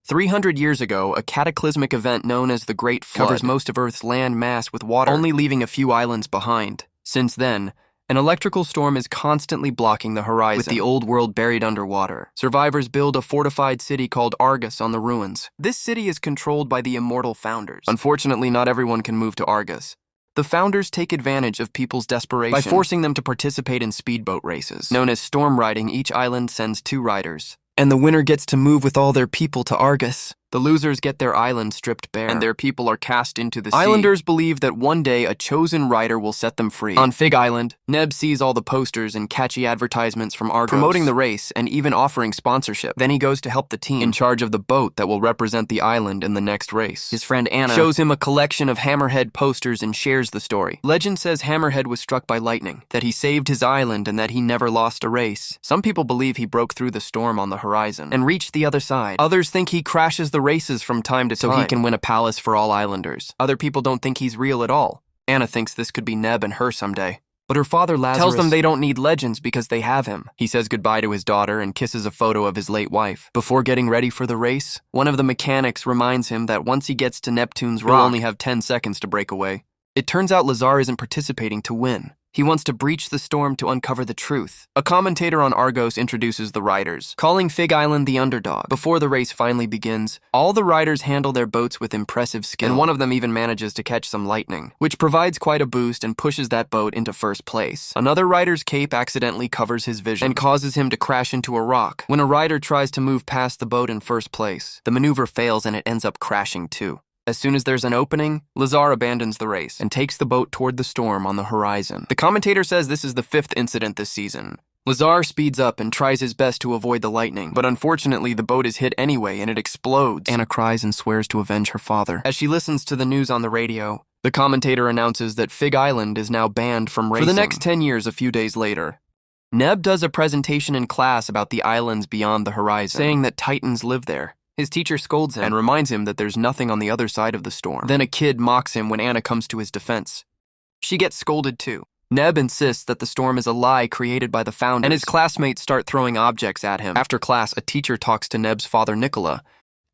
300 years ago, a cataclysmic event known as the Great Flood covers most of Earth's land mass with water, only leaving a few islands behind. Since then, an electrical storm is constantly blocking the horizon, with the old world buried underwater. Survivors build a fortified city called Argus on the ruins. This city is controlled by the immortal founders. Unfortunately, not everyone can move to Argus. The founders take advantage of people's desperation by forcing them to participate in speedboat races. Known as storm riding, each island sends 2 riders, and the winner gets to move with all their people to Argus. The losers get their island stripped bare, and their people are cast into the sea. Islanders believe that one day a chosen rider will set them free. On Fig Island, Neb sees all the posters and catchy advertisements from Argos, promoting the race and even offering sponsorship. Then he goes to help the team in charge of the boat that will represent the island in the next race. His friend Anna shows him a collection of Hammerhead posters and shares the story. Legend says Hammerhead was struck by lightning, that he saved his island, and that he never lost a race. Some people believe he broke through the storm on the horizon and reached the other side. Others think he crashes the races from time to time so he can win a palace for all islanders. Other people don't think he's real at all. Anna thinks this could be Neb and her someday. But her father Lazarus tells them they don't need legends because they have him. He says goodbye to his daughter and kisses a photo of his late wife. Before getting ready for the race, one of the mechanics reminds him that once he gets to Neptune's rock, he'll only have 10 seconds to break away. It turns out Lazar isn't participating to win. He wants to breach the storm to uncover the truth. A commentator on Argos introduces the riders, calling Fig Island the underdog. Before the race finally begins, all the riders handle their boats with impressive skill, and one of them even manages to catch some lightning, which provides quite a boost and pushes that boat into first place. Another rider's cape accidentally covers his vision and causes him to crash into a rock. When a rider tries to move past the boat in first place, the maneuver fails and it ends up crashing too. As soon as there's an opening, Lazar abandons the race and takes the boat toward the storm on the horizon. The commentator says this is the 5th incident this season. Lazar speeds up and tries his best to avoid the lightning, but unfortunately the boat is hit anyway and it explodes. Anna cries and swears to avenge her father. As she listens to the news on the radio, the commentator announces that Fig Island is now banned from racing. For the next 10 years, a few days later, Neb does a presentation in class about the islands beyond the horizon, saying that Titans live there. His teacher scolds him and reminds him that there's nothing on the other side of the storm. Then a kid mocks him when Anna comes to his defense. She gets scolded too. Neb insists that the storm is a lie created by the founders, and his classmates start throwing objects at him. After class, a teacher talks to Neb's father Nicola,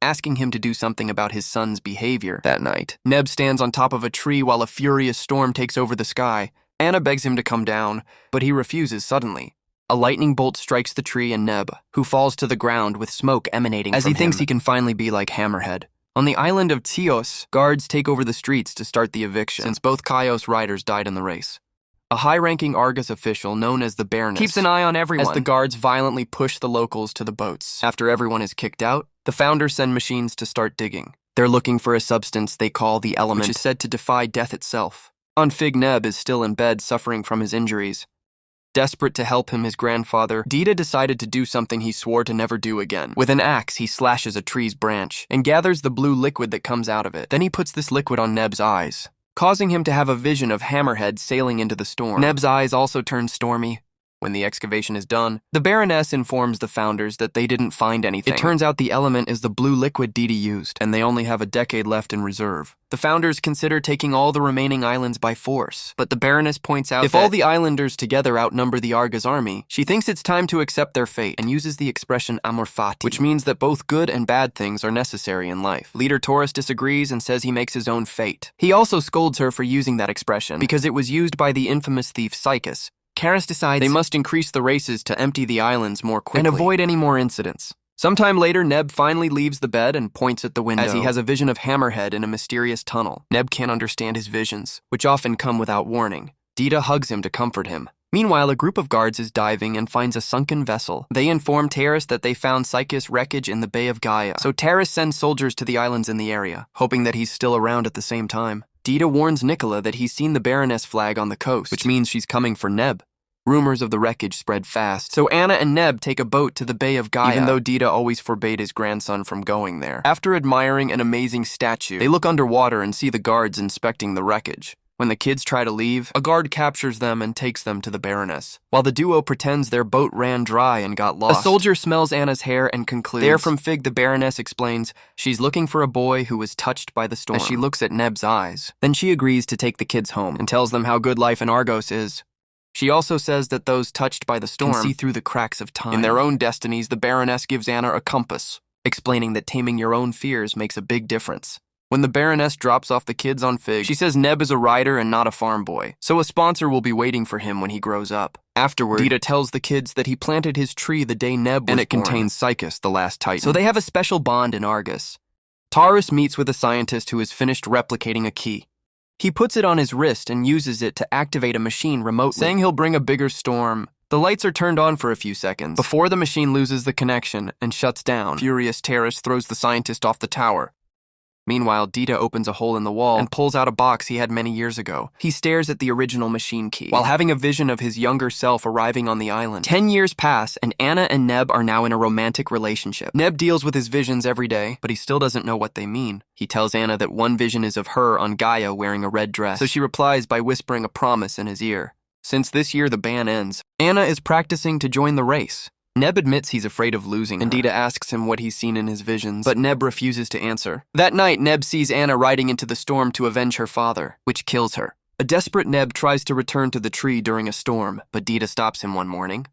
asking him to do something about his son's behavior. That night, Neb stands on top of a tree while a furious storm takes over the sky. Anna begs him to come down, but he refuses suddenly. A lightning bolt strikes the tree and Neb, who falls to the ground with smoke emanating from him, as he thinks he can finally be like Hammerhead. On the island of Chios, guards take over the streets to start the eviction, since both Chios riders died in the race. A high-ranking Argus official known as the Baroness keeps an eye on everyone as the guards violently push the locals to the boats. After everyone is kicked out, the founders send machines to start digging. They're looking for a substance they call the element, which is said to defy death itself. On Fig, Neb is still in bed suffering from his injuries. Desperate to help his grandfather, Dita decided to do something he swore to never do again. With an axe, he slashes a tree's branch and gathers the blue liquid that comes out of it. Then he puts this liquid on Neb's eyes, causing him to have a vision of Hammerhead sailing into the storm. Neb's eyes also turn stormy. When the excavation is done, the Baroness informs the founders that they didn't find anything. It turns out the element is the blue liquid Dita used, and they only have a decade left in reserve. The founders consider taking all the remaining islands by force, but the Baroness points out that if all the islanders together outnumber the Argus army, she thinks it's time to accept their fate and uses the expression amor fati, which means that both good and bad things are necessary in life. Leader Taurus disagrees and says he makes his own fate. He also scolds her for using that expression because it was used by the infamous thief Psychus. Karis decides they must increase the races to empty the islands more quickly and avoid any more incidents. Sometime later, Neb finally leaves the bed and points at the window as he has a vision of Hammerhead in a mysterious tunnel. Neb can't understand his visions, which often come without warning. Dita hugs him to comfort him. Meanwhile, a group of guards is diving and finds a sunken vessel. They inform Taris that they found Psychus' wreckage in the Bay of Gaia, so Taris sends soldiers to the islands in the area, hoping that he's still around at the same time. Dita warns Nicola that he's seen the Baroness flag on the coast, which means she's coming for Neb. Rumors of the wreckage spread fast, so Anna and Neb take a boat to the Bay of Gaia, even though Dita always forbade his grandson from going there. After admiring an amazing statue, they look underwater and see the guards inspecting the wreckage. When the kids try to leave, a guard captures them and takes them to the Baroness. While the duo pretends their boat ran dry and got lost, a soldier smells Anna's hair and concludes. There from Fig, the Baroness explains she's looking for a boy who was touched by the storm, as she looks at Neb's eyes. Then she agrees to take the kids home and tells them how good life in Argos is. She also says that those touched by the storm can see through the cracks of time. In their own destinies, the Baroness gives Anna a compass, explaining that taming your own fears makes a big difference. When the Baroness drops off the kids on Fig, she says Neb is a rider and not a farm boy, so a sponsor will be waiting for him when he grows up. Afterward, Dita tells the kids that he planted his tree the day Neb was born, and it contains Psychus, the last Titan. So they have a special bond in Argus. Taurus meets with a scientist who has finished replicating a key. He puts it on his wrist and uses it to activate a machine remotely, saying he'll bring a bigger storm. The lights are turned on for a few seconds before the machine loses the connection and shuts down. Furious Taurus throws the scientist off the tower. Meanwhile, Dita opens a hole in the wall and pulls out a box he had many years ago. He stares at the original machine key, while having a vision of his younger self arriving on the island. 10 years pass, and Anna and Neb are now in a romantic relationship. Neb deals with his visions every day, but he still doesn't know what they mean. He tells Anna that one vision is of her on Gaia wearing a red dress, so she replies by whispering a promise in his ear. Since this year the ban ends, Anna is practicing to join the race. Neb admits he's afraid of losing her, and Dita asks him what he's seen in his visions, but Neb refuses to answer. That night, Neb sees Anna riding into the storm to avenge her father, which kills her. A desperate Neb tries to return to the tree during a storm, but Dita stops him one morning.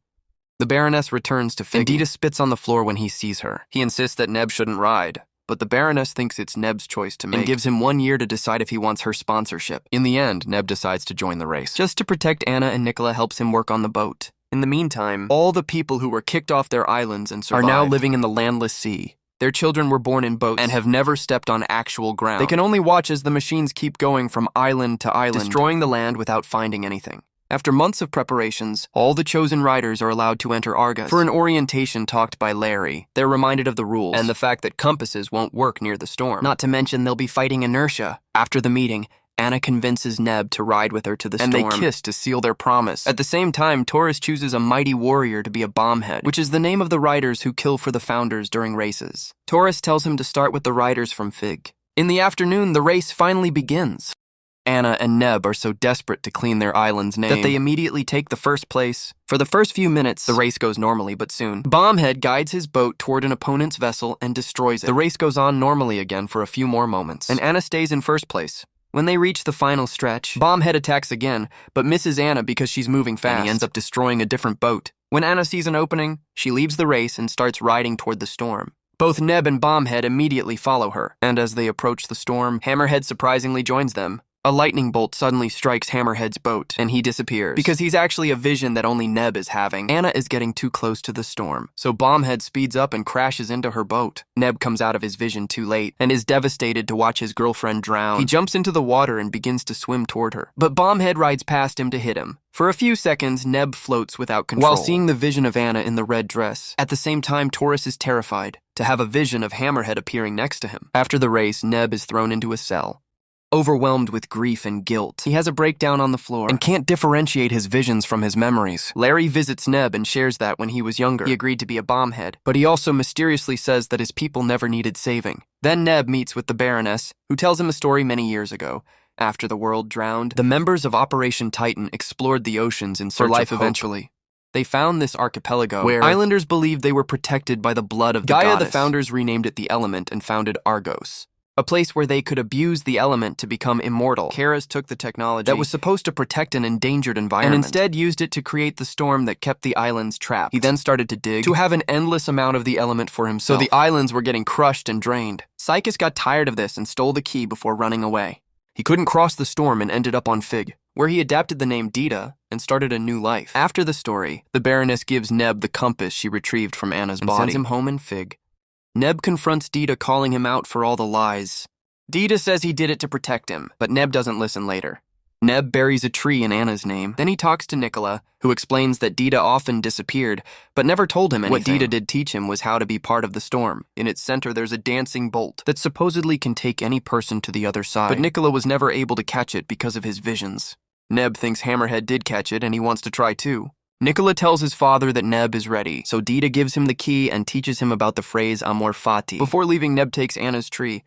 The Baroness returns to Figgy, and Dita spits on the floor when he sees her. He insists that Neb shouldn't ride, but the Baroness thinks it's Neb's choice to make, and gives him 1 year to decide if he wants her sponsorship. In the end, Neb decides to join the race. Just to protect Anna, and Nicola helps him work on the boat. In the meantime, all the people who were kicked off their islands and survived are now living in the landless sea. Their children were born in boats and have never stepped on actual ground. They can only watch as the machines keep going from island to island, destroying the land without finding anything. After months of preparations, all the chosen riders are allowed to enter Argus for an orientation talked by Larry. They're reminded of the rules and the fact that compasses won't work near the storm. Not to mention they'll be fighting inertia. After the meeting, Anna convinces Neb to ride with her to the storm, and they kiss to seal their promise. At the same time, Taurus chooses a mighty warrior to be a bombhead, which is the name of the riders who kill for the founders during races. Taurus tells him to start with the riders from Fig. In the afternoon, the race finally begins. Anna and Neb are so desperate to clean their island's name that they immediately take the first place. For the first few minutes, the race goes normally, but soon, Bombhead guides his boat toward an opponent's vessel and destroys it. The race goes on normally again for a few more moments, and Anna stays in first place. When they reach the final stretch, Bombhead attacks again, but misses Anna because she's moving fast, and he ends up destroying a different boat. When Anna sees an opening, she leaves the race and starts riding toward the storm. Both Neb and Bombhead immediately follow her, and as they approach the storm, Hammerhead surprisingly joins them. A lightning bolt suddenly strikes Hammerhead's boat, and he disappears, because he's actually a vision that only Neb is having. Anna is getting too close to the storm, so Bombhead speeds up and crashes into her boat. Neb comes out of his vision too late, and is devastated to watch his girlfriend drown. He jumps into the water and begins to swim toward her, but Bombhead rides past him to hit him. For a few seconds, Neb floats without control, while seeing the vision of Anna in the red dress. At the same time, Taurus is terrified to have a vision of Hammerhead appearing next to him. After the race, Neb is thrown into a cell. Overwhelmed with grief and guilt, he has a breakdown on the floor and can't differentiate his visions from his memories. Larry visits Neb and shares that when he was younger, he agreed to be a bombhead, but he also mysteriously says that his people never needed saving. Then Neb meets with the Baroness, who tells him a story many years ago. After the world drowned, the members of Operation Titan explored the oceans in search of hope. Eventually, they found this archipelago where islanders believed they were protected by the blood of the goddess. Gaia, the founders, renamed it the Element and founded Argos, a place where they could abuse the element to become immortal. Keras took the technology that was supposed to protect an endangered environment and instead used it to create the storm that kept the islands trapped. He then started to dig to have an endless amount of the element for himself, so the islands were getting crushed and drained. Psychus got tired of this and stole the key before running away. He couldn't cross the storm and ended up on Fig, where he adapted the name Dita and started a new life. After the story, the Baroness gives Neb the compass she retrieved from Anna's body and sends him home in Fig. Neb confronts Dita, calling him out for all the lies. Dita says he did it to protect him, but Neb doesn't listen later. Neb buries a tree in Anna's name. Then he talks to Nicola, who explains that Dita often disappeared, but never told him anything. What Dita did teach him was how to be part of the storm. In its center, there's a dancing bolt that supposedly can take any person to the other side, but Nicola was never able to catch it because of his visions. Neb thinks Hammerhead did catch it, and he wants to try too. Nicola tells his father that Neb is ready, so Dita gives him the key and teaches him about the phrase Amor Fati. Before leaving, Neb takes Anna's tree.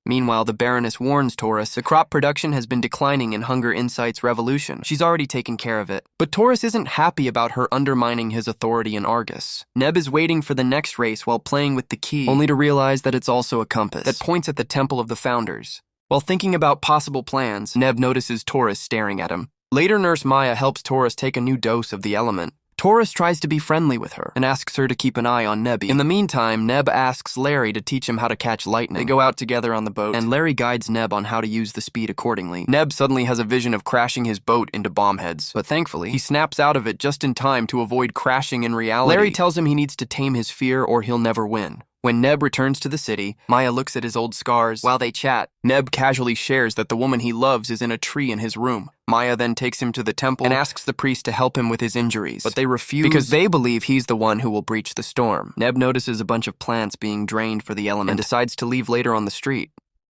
Meanwhile, the Baroness warns Taurus the crop production has been declining in Hunger Insight's revolution. She's already taken care of it. But Taurus isn't happy about her undermining his authority in Argus. Neb is waiting for the next race while playing with the key, only to realize that it's also a compass that points at the Temple of the Founders. While thinking about possible plans, Neb notices Taurus staring at him. Later, Nurse Maya helps Taurus take a new dose of the element. Taurus tries to be friendly with her and asks her to keep an eye on Nebby. In the meantime, Neb asks Larry to teach him how to catch lightning. They go out together on the boat, and Larry guides Neb on how to use the speed accordingly. Neb suddenly has a vision of crashing his boat into bombheads, but thankfully, he snaps out of it just in time to avoid crashing in reality. Larry tells him he needs to tame his fear or he'll never win. When Neb returns to the city, Maya looks at his old scars. While they chat, Neb casually shares that the woman he loves is in a tree in his room. Maya then takes him to the temple and asks the priest to help him with his injuries, but they refuse because they believe he's the one who will breach the storm. Neb notices a bunch of plants being drained for the element and decides to leave later on the street.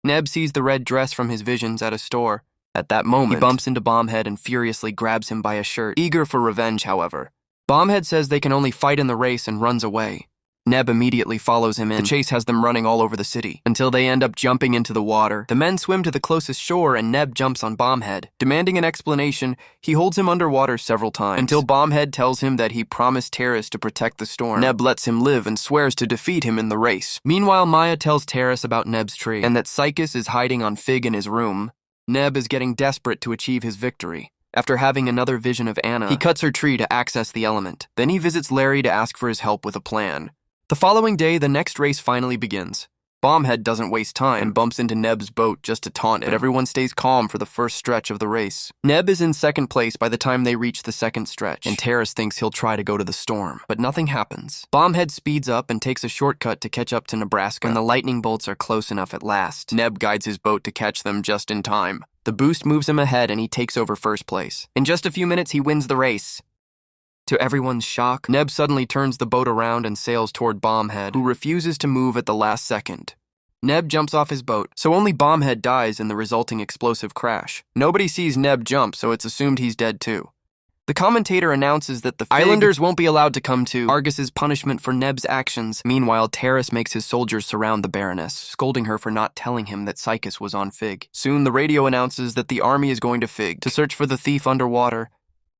Neb sees the red dress from his visions at a store. At that moment, he bumps into Bombhead and furiously grabs him by a shirt, eager for revenge, however. Bombhead says they can only fight in the race and runs away. Neb immediately follows him in. The chase has them running all over the city, until they end up jumping into the water. The men swim to the closest shore and Neb jumps on Bombhead. Demanding an explanation, he holds him underwater several times, until Bombhead tells him that he promised Taurus to protect the storm. Neb lets him live and swears to defeat him in the race. Meanwhile, Maya tells Taurus about Neb's tree, and that Psychus is hiding on Fig in his room. Neb is getting desperate to achieve his victory. After having another vision of Anna, he cuts her tree to access the element. Then he visits Larry to ask for his help with a plan. The following day, the next race finally begins. Bombhead doesn't waste time and bumps into Neb's boat just to taunt it, but everyone stays calm for the first stretch of the race. Neb is in second place by the time they reach the second stretch, and Taurus thinks he'll try to go to the storm, but nothing happens. Bombhead speeds up and takes a shortcut to catch up to Nebraska. When the lightning bolts are close enough at last, Neb guides his boat to catch them just in time. The boost moves him ahead and he takes over first place. In just a few minutes, he wins the race. To everyone's shock, Neb suddenly turns the boat around and sails toward Bombhead, who refuses to move at the last second. Neb jumps off his boat, so only Bombhead dies in the resulting explosive crash. Nobody sees Neb jump, so it's assumed he's dead too. The commentator announces that the Islanders won't be allowed to come to Argus's punishment for Neb's actions. Meanwhile, Taurus makes his soldiers surround the Baroness, scolding her for not telling him that Psychus was on Fig. Soon, the radio announces that the army is going to Fig to search for the thief underwater.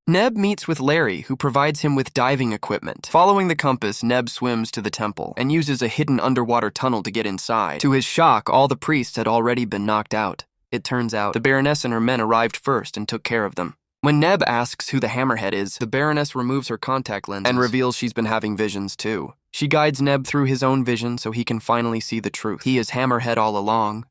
Neb meets with Larry, who provides him with diving equipment. Following the compass, Neb swims to the temple and uses a hidden underwater tunnel to get inside. To his shock, all the priests had already been knocked out. It turns out the Baroness and her men arrived first and took care of them. When Neb asks who the Hammerhead is, the Baroness removes her contact lenses and reveals she's been having visions too. She guides Neb through his own vision so he can finally see the truth. He is Hammerhead all along.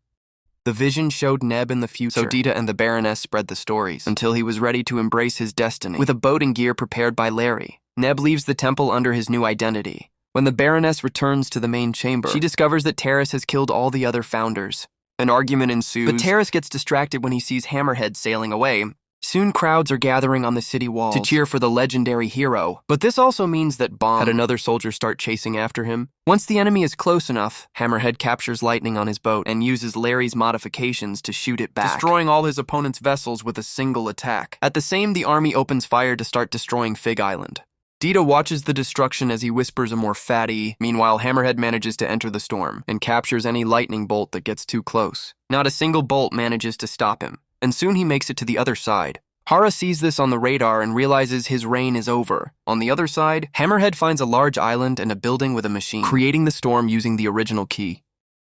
The vision showed Neb in the future, so Dita and the Baroness spread the stories until he was ready to embrace his destiny. With a boat and gear prepared by Larry, Neb leaves the temple under his new identity. When the Baroness returns to the main chamber, she discovers that Taurus has killed all the other founders. An argument ensues, but Taurus gets distracted when he sees Hammerhead sailing away. Soon crowds are gathering on the city walls to cheer for the legendary hero, but this also means that Bomb had another soldier start chasing after him. Once the enemy is close enough, Hammerhead captures Lightning on his boat and uses Larry's modifications to shoot it back, destroying all his opponent's vessels with a single attack. At the same, the army opens fire to start destroying Fig Island. Dita watches the destruction as he whispers a more fatty. Meanwhile, Hammerhead manages to enter the storm and captures any lightning bolt that gets too close. Not a single bolt manages to stop him, and soon he makes it to the other side. Hara sees this on the radar and realizes his reign is over. On the other side, Hammerhead finds a large island and a building with a machine, creating the storm using the original key.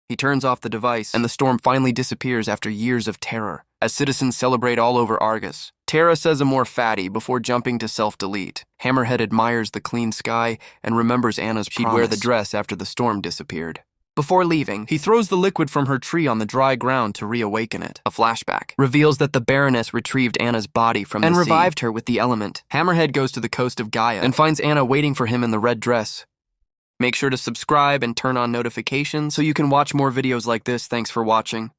He turns off the device, and the storm finally disappears after years of terror, as citizens celebrate all over Argus. Terra says a more fatty before jumping to self-delete. Hammerhead admires the clean sky and remembers Anna's promise. She'd wear the dress after the storm disappeared. Before leaving, he throws the liquid from her tree on the dry ground to reawaken it. A flashback reveals that the Baroness retrieved Anna's body from the sea and revived her with the element. Hammerhead goes to the coast of Gaia and finds Anna waiting for him in the red dress. Make sure to subscribe and turn on notifications so you can watch more videos like this. Thanks for watching.